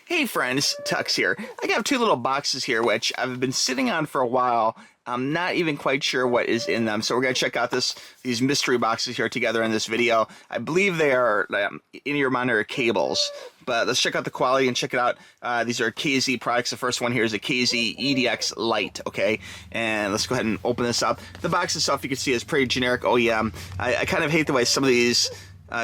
Hey friends, TUXX here. I got two little boxes here which I've been sitting on for a while. I'm not even quite sure what is in them, so we're going to check out these mystery boxes here together in this video. I believe they are in-ear monitor cables, but let's check out the quality and check it out. These are KZ products. The first one here is a KZ KDX Lite, okay? And let's go ahead and open this up. The box itself, you can see, is pretty generic OEM. I kind of hate the way some of these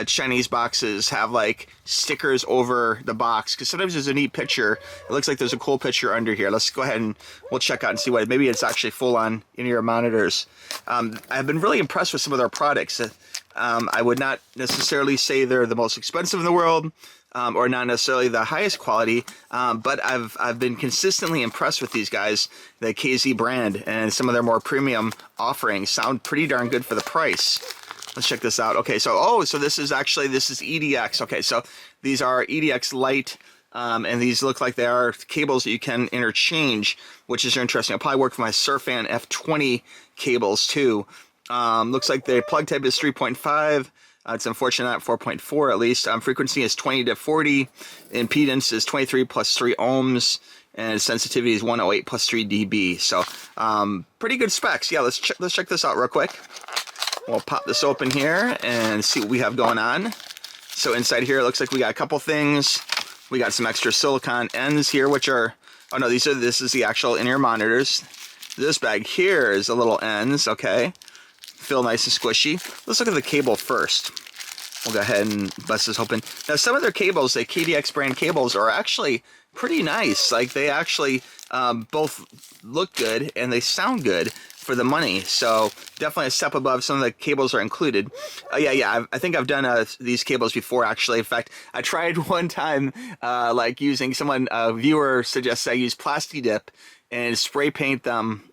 Chinese boxes have like stickers over the box, because sometimes there's a neat picture. It looks like there's a cool picture under here. Let's go ahead and we'll check out and see what maybe it's actually full on in-ear monitors. I've been really impressed with some of their products. I would not necessarily say they're the most expensive in the world, or not necessarily the highest quality, but I've been consistently impressed with these guys. The KZ brand and some of their more premium offerings sound pretty darn good for the price. Let's check this out. Okay, so this is EDX. Okay, so these are EDX Lite, and these look like they are cables that you can interchange, which is interesting. I'll probably work with my Surfan F20 cables too. Looks like the plug type is 3.5. It's unfortunate not 4.4 at least. Frequency is 20 to 40. Impedance is 23 plus 3 ohms. And sensitivity is 108 plus 3 dB. So pretty good specs. Yeah, let's check this out real quick. We'll pop this open here and see what we have going on. So inside here, it looks like we got a couple things. We got some extra silicone ends here, which are, oh no, this is the actual in-ear monitors. This bag here is the little ends, okay. Feel nice and squishy. Let's look at the cable first. We'll go ahead and bust this open. Now, some of their cables, the KDX brand cables, are actually pretty nice. Like, they actually both look good and they sound good for the money, so definitely a step above. Some of the cables are included. I think I've done these cables before, actually. In fact, I tried one time like using a viewer suggested I use Plasti Dip and spray paint them,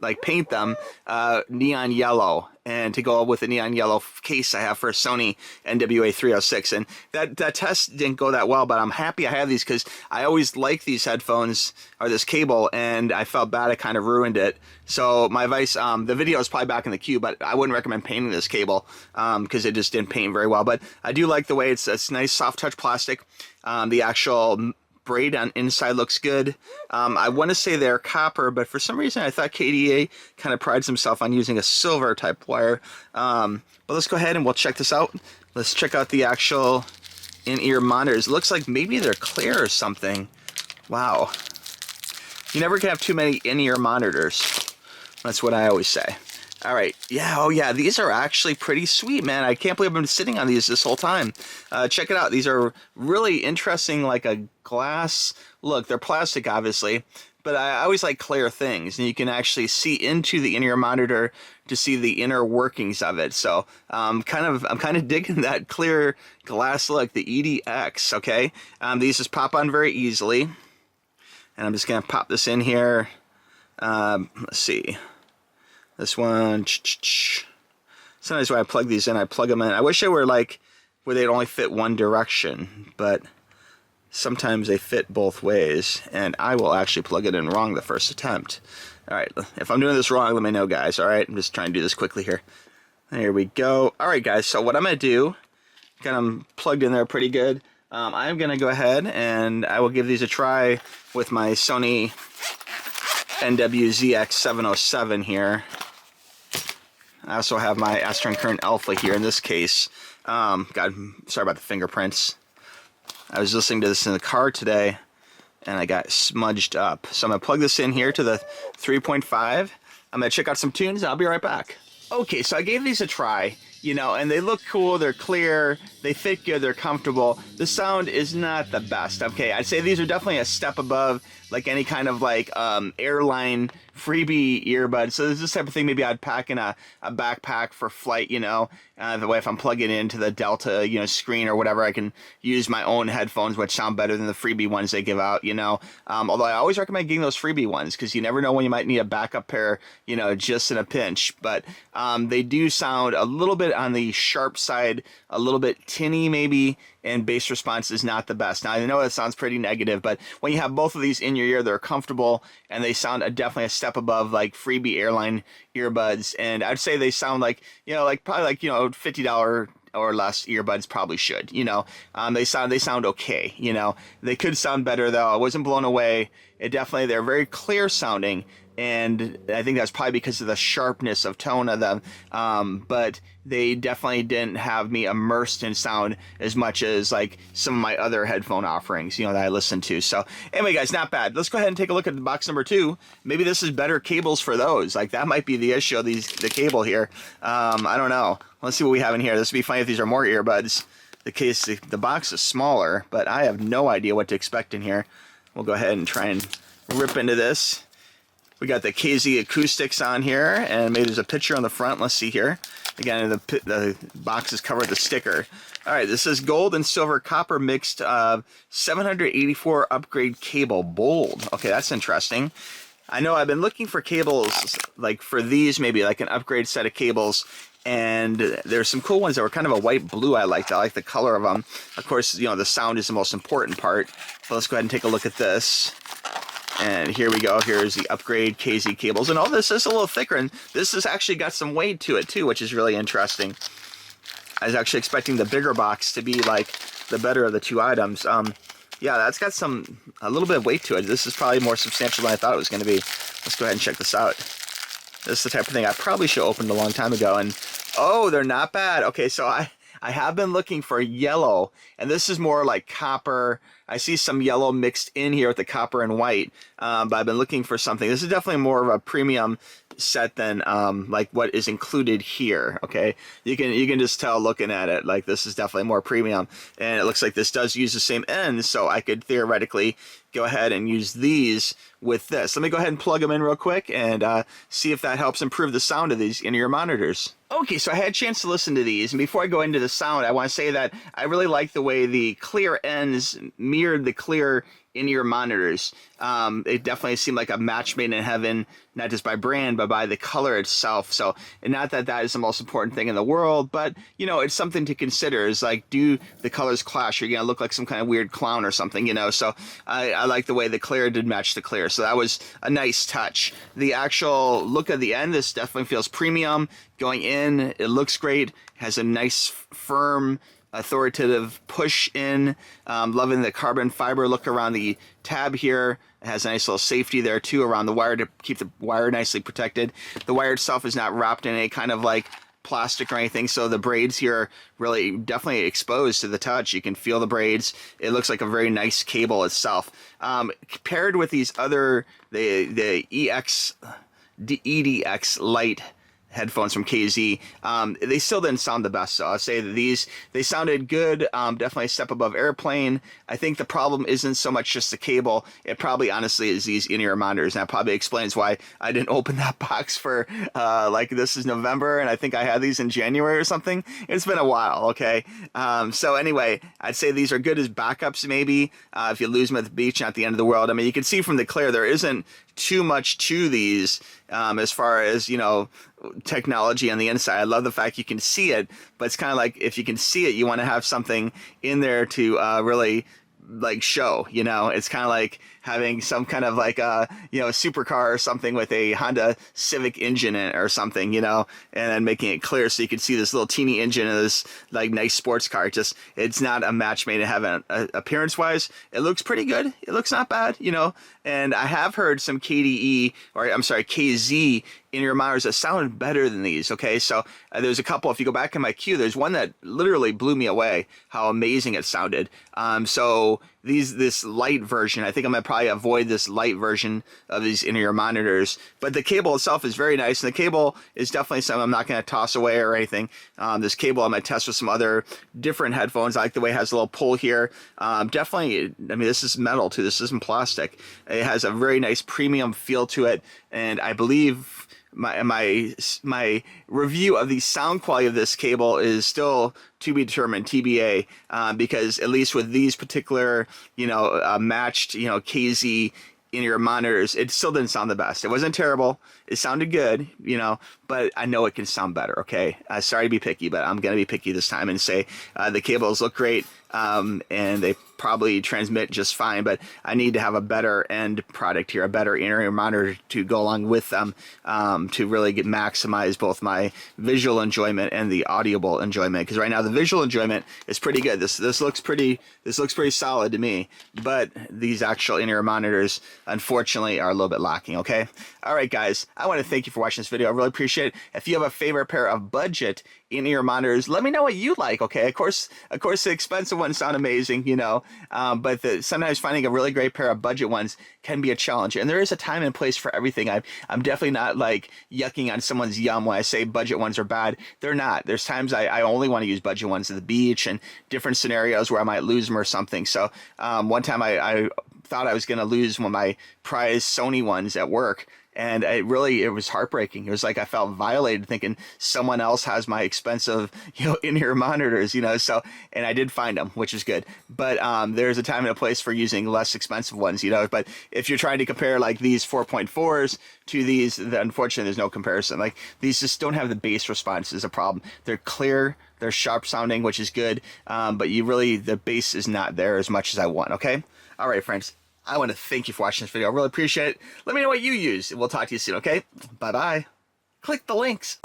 neon yellow, and to go with the neon yellow case I have for a Sony NWA 306. And that test didn't go that well, but I'm happy I have these because I always like these headphones or this cable, and I felt bad I kind of ruined it. So my advice, the video is probably back in the queue, but I wouldn't recommend painting this cable because it just didn't paint very well. But I do like the way it's nice soft touch plastic. The actual braid on inside looks good. I want to say they're copper, but for some reason I thought KDA kind of prides himself on using a silver type wire. But let's go ahead and we'll check this out. Let's check out the actual in-ear monitors. It looks like maybe they're clear or something. Wow. You never can have too many in-ear monitors. That's what I always say. All right, yeah, oh yeah, these are actually pretty sweet, man. I can't believe I've been sitting on these this whole time. Check it out. These are really interesting, like a glass look. They're plastic, obviously, but I always like clear things, and you can actually see into the in-ear monitor to see the inner workings of it. So I'm kind of digging that clear glass look, the EDX. Okay, these just pop on very easily, and I'm just gonna pop this in here. Let's see. This one, sometimes when I plug these in, I plug them in. I wish they were like where they'd only fit one direction, but sometimes they fit both ways, and I will actually plug it in wrong the first attempt. All right, if I'm doing this wrong, let me know, guys. All right, I'm just trying to do this quickly here. There we go. All right, guys, so what I'm going to do, got them plugged in there pretty good. I'm going to go ahead and I will give these a try with my Sony NWZX 707 here. I also have my Astron Current Alpha here in this case. God, sorry about the fingerprints. I was listening to this in the car today, and I got smudged up. So I'm going to plug this in here to the 3.5. I'm going to check out some tunes, and I'll be right back. Okay, so I gave these a try, you know, and they look cool, they're clear, they fit good, they're comfortable. The sound is not the best, okay? I'd say these are definitely a step above like any kind of like airline freebie earbuds. So this type of thing maybe I'd pack in a backpack for flight, you know, the way if I'm plugging it into the Delta, you know, screen or whatever, I can use my own headphones, which sound better than the freebie ones they give out, you know. Although I always recommend getting those freebie ones because you never know when you might need a backup pair, you know, just in a pinch. But they do sound a little bit on the sharp side, a little bit tinny maybe, and bass response is not the best. Now, I know that sounds pretty negative, but when you have both of these in your ear, they're comfortable, and they sound definitely a step above, like, freebie airline earbuds, and I'd say they sound like, you know, like, probably like, you know, $50 or less earbuds probably should. You know, they sound okay. You know, they could sound better though. I wasn't blown away. They're very clear sounding, and I think that's probably because of the sharpness of tone of them. But they definitely didn't have me immersed in sound as much as like some of my other headphone offerings, you know, that I listen to. So anyway, guys, not bad. Let's go ahead and take a look at the box number 2. Maybe this is better cables for those. Like that might be the issue of the cable here. I don't know. Let's see what we have in here. This would be funny if these are more earbuds. The box is smaller, but I have no idea what to expect in here. We'll go ahead and try and rip into this. We got the KZ acoustics on here, and maybe there's a picture on the front. Let's see here. Again, the box is covered with a sticker. All right, this is gold and silver copper mixed 784 upgrade cable, bold. Okay, that's interesting. I know I've been looking for cables like for these, maybe like an upgrade set of cables, and there's some cool ones that were kind of a white blue I liked. I like the color of them. Of course, you know, the sound is the most important part. So let's go ahead and take a look at this. And here we go. Here's the upgrade KZ cables. And all this is a little thicker, and this has actually got some weight to it too, which is really interesting. I was actually expecting the bigger box to be like the better of the two items. Yeah, that's got a little bit of weight to it. This is probably more substantial than I thought it was going to be. Let's go ahead and check this out. This is the type of thing I probably should have opened a long time ago. And oh, they're not bad. Okay, so I have been looking for yellow, and this is more like copper. I see some yellow mixed in here with the copper and white, but I've been looking for something. This is definitely more of a premium set than like what is included here. Okay, you can just tell looking at it, like this is definitely more premium, and it looks like this does use the same ends, so I could theoretically go ahead and use these with this. Let me go ahead and plug them in real quick and see if that helps improve the sound of these in-ear monitors. Okay, so I had a chance to listen to these, and before I go into the sound, I want to say that I really like the way the clear ends mirrored the clear in-ear monitors. It definitely seemed like a match made in heaven, not just by brand, but by the color itself. So, and not that that is the most important thing in the world, but, you know, it's something to consider. Is like, do the colors clash? You're going to look like some kind of weird clown or something, you know? So I like the way the clear did match the clear. So that was a nice touch. The actual look at the end, this definitely feels premium. Going in, it looks great. Has a nice, firm, authoritative push in. Loving the carbon fiber look around the tab here. It has a nice little safety there too around the wire to keep the wire nicely protected. The wire itself is not wrapped in any kind of like plastic or anything, so the braids here are really definitely exposed to the touch. You can feel the braids. It looks like a very nice cable itself. Paired with these other, the EDX Lite headphones from KZ, they still didn't sound the best. So I'll say that they sounded good, definitely a step above Airplane. I think the problem isn't so much just the cable. It probably honestly is these in-ear monitors, and that probably explains why I didn't open that box for like this is November, and I think I had these in January or something. It's been a while, okay? So anyway, I'd say these are good as backups maybe. If you lose them at the beach, not the end of the world. I mean, you can see from the clear there isn't too much to these as far as, you know, technology on the inside. I love the fact you can see it, but it's kind of like if you can see it, you want to have something in there to really like show, you know. It's kind of like having some kind of like a, you know, a supercar or something with a Honda Civic engine in it or something, you know, and then making it clear so you can see this little teeny engine of this like nice sports car. It's not a match made in heaven. Appearance wise, it looks pretty good. It looks not bad, you know, and I have heard some KZ in-ear monitors that sounded better than these. Okay, so there's a couple. If you go back in my queue, there's one that literally blew me away how amazing it sounded. So this light version, I think I'm gonna probably avoid this light version of these in-ear monitors, but the cable itself is very nice, and the cable is definitely something I'm not going to toss away or anything. This cable I'm going to test with some other different headphones. I like the way it has a little pull here. Definitely, I mean, this is metal too, this isn't plastic. It has a very nice premium feel to it, and I believe my review of the sound quality of this cable is still to be determined, TBA, because at least with these particular, you know, matched, you know, KZ in-ear monitors, it still didn't sound the best. It wasn't terrible. It sounded good, you know, but I know it can sound better, okay? Sorry to be picky, but I'm going to be picky this time and say the cables look great. and they probably transmit just fine, but I need to have a better end product here, a better in-ear monitor to go along with them, to really maximize both my visual enjoyment and the audible enjoyment. Because right now the visual enjoyment is pretty good. This looks pretty solid to me, but these actual in-ear monitors unfortunately are a little bit lacking. Okay, all right guys, I want to thank you for watching this video. I really appreciate it. If you have a favorite pair of budget in-ear monitors, let me know what you like. Okay, of course the expensive ones sound amazing, you know, but sometimes finding a really great pair of budget ones can be a challenge, and there is a time and place for everything. I'm definitely not like yucking on someone's yum when I say budget ones are bad. They're not. There's times I only want to use budget ones at the beach and different scenarios where I might lose them or something. So one time I thought I was going to lose one of my prized Sony ones at work, and it was heartbreaking. It was like I felt violated, thinking someone else has my expensive, in-ear monitors, so, and I did find them, which is good. But there's a time and a place for using less expensive ones, but if you're trying to compare like these 4.4s to these, unfortunately there's no comparison. Like, these just don't have the bass response is a problem. They're clear, they're sharp sounding, which is good, but the bass is not there as much as I want. Okay, all right friends, I want to thank you for watching this video. I really appreciate it. Let me know what you use, and we'll talk to you soon, okay? Bye-bye. Click the links.